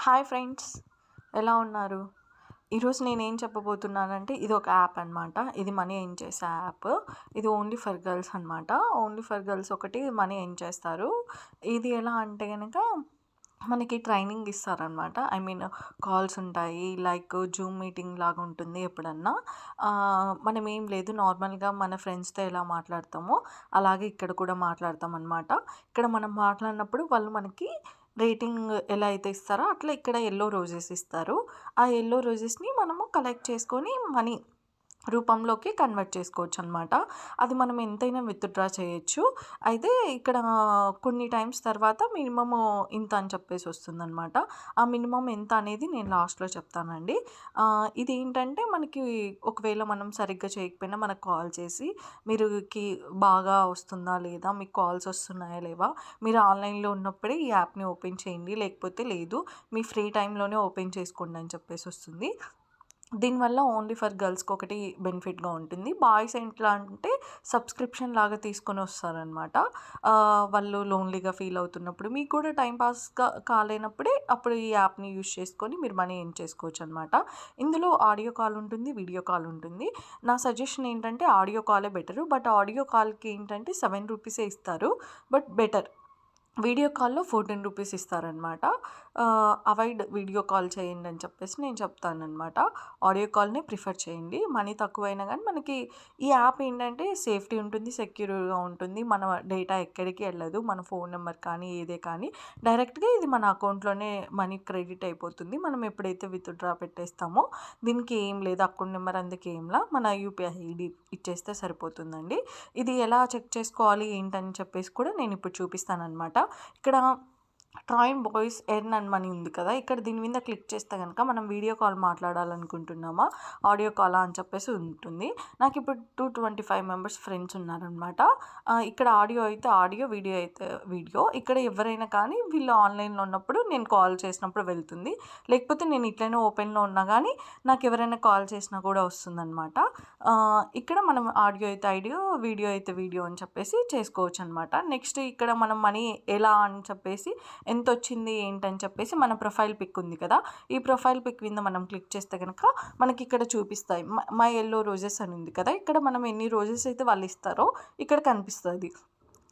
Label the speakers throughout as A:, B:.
A: Hi friends, ఎలా ఉన్నారు? ఈరోజు నేనేం చెప్పబోతున్నానంటే ఇది ఒక యాప్ అనమాట. ఇది మనీ ఎర్న్ చేసే యాప్. ఇది ఓన్లీ ఫర్ గర్ల్స్ అనమాట. ఓన్లీ ఫర్ గర్ల్స్ ఒకటి మనీ ఎర్న్ చేస్తారు. ఇది ఎలా అంటే గనక మనకి ట్రైనింగ్ ఇస్తారనమాట. ఐ మీన్ కాల్స్ ఉంటాయి. లైక్ జూమ్ మీటింగ్ లాగా ఉంటుంది ఎప్పుడన్నా. మనం ఏం లేదు, నార్మల్‌గా మన ఫ్రెండ్స్‌తో ఎలా మాట్లాడతామో అలాగే ఇక్కడ కూడా మాట్లాడతామనమాట. ఇక్కడ మనం మాట్లాడినప్పుడు వాళ్ళు మనకి రేటింగ్ ఎలా అయితే ఇస్తారో అట్లా ఇక్కడ యెల్లో రోజెస్ ఇస్తారు. ఆ యెల్లో రోజెస్‌ని మనము కలెక్ట్ చేసుకొని మనీ రూపంలోకి కన్వర్ట్ చేసుకోవచ్చనమాట. అది మనం ఎంతైనా విత్‌డ్రా చేయొచ్చు. అయితే ఇక్కడ కొన్ని టైమ్స్ తర్వాత మినిమము ఇంత అని చెప్పేసి వస్తుందనమాట. ఆ మినిమమ్ ఎంత అనేది నేను లాస్ట్‌లో చెప్తానండి. ఇదేంటంటే మనకి ఒకవేళ మనం సరిగ్గా చేయకపోయినా మనకు కాల్ చేసి మీరుకి బాగా వస్తుందా లేదా? మీకు కాల్స్ వస్తున్నాయా లేవా? మీరు ఆన్‌లైన్‌లో ఉన్నప్పుడే ఈ యాప్‌ని ఓపెన్ చేయండి. లేకపోతే లేదు, మీ ఫ్రీ టైమ్‌లోనే ఓపెన్ చేసుకోండి అని చెప్పేసి వస్తుంది. దీనివల్ల ఓన్లీ ఫర్ గర్ల్స్‌కి ఒకటి బెనిఫిట్‌గా ఉంటుంది. బాయ్స్ ఎట్లా అంటే సబ్స్క్రిప్షన్ లాగా తీసుకొని వస్తారనమాట. వాళ్ళు లోన్లీగా ఫీల్ అవుతున్నప్పుడు, మీకు కూడా టైం పాస్‌గా కాలేనప్పుడే అప్పుడు ఈ యాప్‌ని యూజ్ చేసుకొని మీరు మనీ ఎర్న్ చేసుకోవచ్చనమాట. ఇందులో ఆడియో కాల్ ఉంటుంది, వీడియో కాల్ ఉంటుంది. నా సజెషన్ ఏంటంటే ఆడియో కాలే బెటరు. బట్ ఆడియో కాల్‌కి ఏంటంటే రూ. 7 ఇస్తారు. But better. వీడియో కాల్‌లో రూ. 14 ఇస్తారనమాట. అవాయిడ్ వీడియో కాల్ చేయండి అని చెప్పేసి నేను చెప్తాననమాట. ఆడియో కాల్‌నే ప్రిఫర్ చేయండి. మనీ తక్కువైనా గానీ మనకి ఈ యాప్ ఏంటంటే సేఫ్టీ ఉంటుంది, సెక్యూర్‌గా ఉంటుంది. మన డేటా ఎక్కడికి ఎళ్ళదు. మన ఫోన్ నెంబర్ కానీ, ఏదే కానీ డైరెక్ట్‌గా ఇది మన అకౌంట్‌లోనే మనీ క్రెడిట్ అయిపోతుంది. మనం ఎప్పుడైతే విత్‌డ్రా పెట్టేస్తామో దీనికి ఏం లేదు, అకౌంట్ నెంబర్ అందుకేంలా మన యూపీఐ ఐడీ ఇచ్చేస్తే సరిపోతుందండి. ఇది ఎలా చెక్ చేసుకోవాలి ఏంటని చెప్పేసి కూడా నేను ఇప్పుడు చూపిస్తాననమాట. ఇక్కడ train boys earn and money ఉంది కదా! ఇక్కడ దీని మీద క్లిక్ చేస్తే గనక మనం వీడియో కాల్ మాట్లాడాలనుకుంటున్నామా, ఆడియో కాలా అని చెప్పేసి ఉంటుంది. నాకిప్పుడు 225 మెంబర్స్ ఫ్రెండ్స్ ఉన్నారనమాట. ఇక్కడ ఆడియో అయితే ఆడియో, వీడియో అయితే వీడియో. ఇక్కడ ఎవరైనా కానీ వీళ్ళు ఆన్‌లైన్‌లో ఉన్నప్పుడు నేను కాల్ చేసినప్పుడు వెళ్తుంది. లేకపోతే నేను ఇట్లనే ఓపెన్‌లో ఉన్నా గానీ నాకెవరైనా కాల్ చేసినా కూడా వస్తుందనమాట. ఇక్కడ మనం ఆడియో అయితే ఆడియో, వీడియో అయితే వీడియో అని చెప్పేసి చేసుకోవచ్చనమాట. నెక్స్ట్ ఇక్కడ మనం మనీ ఎలా అని చెప్పేసి ఎంతొచ్చింది ఏంటని చెప్పేసి మన ప్రొఫైల్ పిక్ ఉంది కదా! ఈ ప్రొఫైల్ పిక్ మీద మనం క్లిక్ చేస్తే గనక మనకిక్కడ చూపిస్తాయి. మై యెల్లో రోజెస్ అని ఉంది కదా! ఇక్కడ మనం ఎన్ని రోజెస్ అయితే వాళ్ళు ఇస్తారో ఇక్కడ కనిపిస్తది.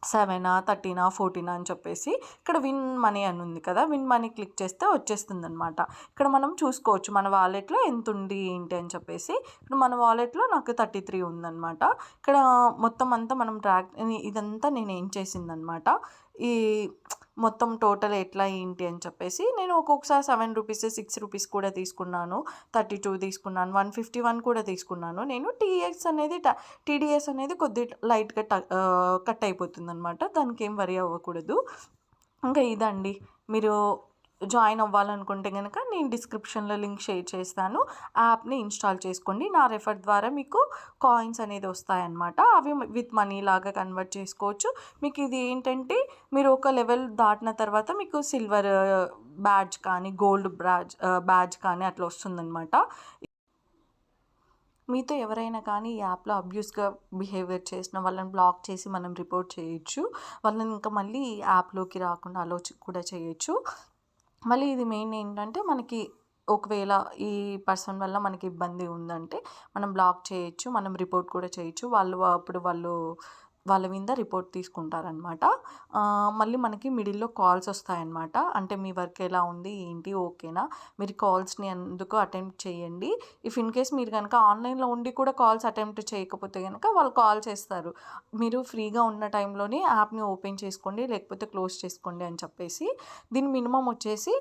A: 7, 13, 14 అని చెప్పేసి ఇక్కడ విన్ మనీ అని ఉంది కదా! విన్ మనీ క్లిక్ చేస్తే వచ్చేస్తుందనమాట. ఇక్కడ మనం చూసుకోవచ్చు మన వాలెట్‌లో ఎంతుంది ఏంటి అని చెప్పేసి. ఇప్పుడు మన వాలెట్‌లో నాకు 33 ఉందనమాట. ఇక్కడ మొత్తం అంతా మనం ఇదంతా నేను ఏం చేసిందనమాట. ఈ మొత్తం టోటల్ ఎట్లా ఏంటి అని చెప్పేసి నేను ఒక్కొక్కసారి రూ. 6 కూడా తీసుకున్నాను. 32 తీసుకున్నాను. 151 కూడా తీసుకున్నాను. నేను టీడీఎస్ అనేది కొద్దిగా లైట్‌గా కట్ అయిపోతుందనమాట. దానికేం వరీ అవ్వకూడదు. ఇంకా ఇదండి. మీరు జాయిన్ అవ్వాలనుకుంటే గనక నేను డిస్క్రిప్షన్‌లో లింక్ షేర్ చేస్తాను. యాప్‌ని ఇన్‌స్టాల్ చేసుకోండి. నా రెఫర్ ద్వారా మీకు కాయిన్స్ అనేది వస్తాయన్నమాట. అవి విత్ మనీ లాగా కన్వర్ట్ చేసుకోవచ్చు. మీకు ఇది ఏంటంటే మీరు ఒక లెవెల్ దాటిన తర్వాత మీకు సిల్వర్ బ్యాడ్జ్ కానీ, గోల్డ్ బ్యాడ్జ్ కానీ అట్లా వస్తుందనమాట. మీతో ఎవరైనా కానీ ఈ యాప్‌లో అబ్యూస్‌గా బిహేవియర్ చేసిన వాళ్ళని బ్లాక్ చేసి మనం రిపోర్ట్ చేయొచ్చు. వాళ్ళని ఇంకా మళ్ళీ ఈ యాప్‌లోకి రాకుండా అలో కూడా చేయొచ్చు. మళ్ళీ ఇది మెయిన్ ఏంటంటే మనకి ఒకవేళ ఈ పర్సన్ వల్ల మనకి ఇబ్బంది ఉందంటే మనం బ్లాక్ చేయొచ్చు. మనం రిపోర్ట్ కూడా చేయొచ్చు. అప్పుడు వాళ్ళ మీద రిపోర్ట్ తీసుకుంటారనమాట. మళ్ళీ మనకి మిడిల్‌లో కాల్స్ వస్తాయన్నమాట. అంటే మీ వర్క్ ఎలా ఉంది? ఏంటి? ఓకేనా? మీరు కాల్స్‌ని ఎందుకు అటెంప్ట్ చేయండి. ఇఫ్ ఇన్ కేస్ మీరు గనక ఆన్‌లైన్‌లో ఉండి కూడా కాల్స్ అటెంప్ట్ చేయకపోతే గనక వాళ్ళు కాల్ చేస్తారు. మీరు ఫ్రీగా ఉన్న టైంలోనే యాప్‌ని ఓపెన్ చేసుకోండి, లేకపోతే క్లోజ్ చేసుకోండి అని చెప్పేసి. దీని మినిమమ్ వచ్చేసి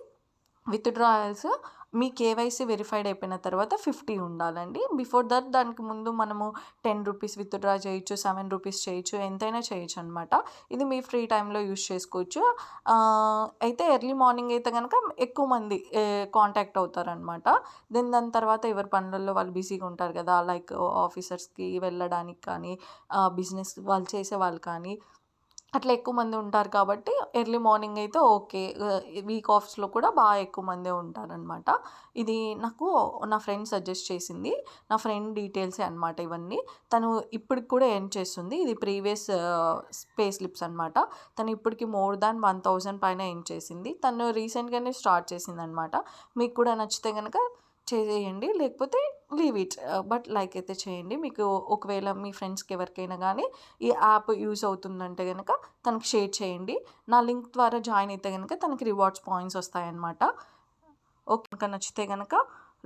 A: విత్‌డ్రాయల్స్ మీ కేవైసీ వెరిఫైడ్ అయిపోయిన తర్వాత 50 ఉండాలండి. బిఫోర్ దట్ దానికి ముందు మనము రూ. 10 విత్‌డ్రా చేయొచ్చు, రూ. 7 చేయొచ్చు, ఎంతైనా చేయొచ్చనమాట. ఇది మీ ఫ్రీ టైమ్‌లో యూజ్ చేసుకోవచ్చు. అయితే ఎర్లీ మార్నింగ్ అయితే గనక ఎక్కువ మంది కాంటాక్ట్ అవుతారనమాట. దాని తర్వాత ఎవరి పనులలో వాళ్ళు బిజీగా ఉంటారు కదా! లైక్ ఆఫీసర్స్‌కి వెళ్ళడానికి కానీ, బిజినెస్ వాళ్ళు చేసేవాళ్ళు కానీ అట్లా ఎక్కువ మంది ఉంటారు కాబట్టి ఎర్లీ మార్నింగ్ అయితే ఓకే. వీక్ ఆఫ్స్‌లో కూడా బాగా ఎక్కువ మందే ఉంటారనమాట. ఇది నాకు నా ఫ్రెండ్ సజెస్ట్ చేసింది. నా ఫ్రెండ్ డీటెయిల్సే అనమాట ఇవన్నీ. తను ఇప్పటికి కూడా ఎర్న్ చేస్తుంది. ఇది ప్రీవియస్ పే స్లిప్స్ అనమాట. తను ఇప్పటికి మోర్ దాన్ 1000 పైన ఎర్న్ చేసింది. తను రీసెంట్‌గానే స్టార్ట్ చేసిందనమాట. మీకు కూడా నచ్చితే గనక చేసేయండి. లేకపోతే లీవ్ ఇట్. బట్ లైక్ అయితే చేయండి. మీకు ఒకవేళ మీ ఫ్రెండ్స్‌కి ఎవరికైనా గానీ ఈ యాప్ యూజ్ అవుతుందంటే గనక తనకి షేర్ చేయండి. నా లింక్ ద్వారా జాయిన్ అయితే గనక తనకి రివార్డ్స్ పాయింట్స్ వస్తాయన్నమాట. ఓకే. ఇంకా నచ్చితే గనక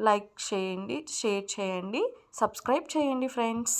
A: లైక్ చేయండి, షేర్ చేయండి, సబ్స్క్రైబ్ చేయండి ఫ్రెండ్స్.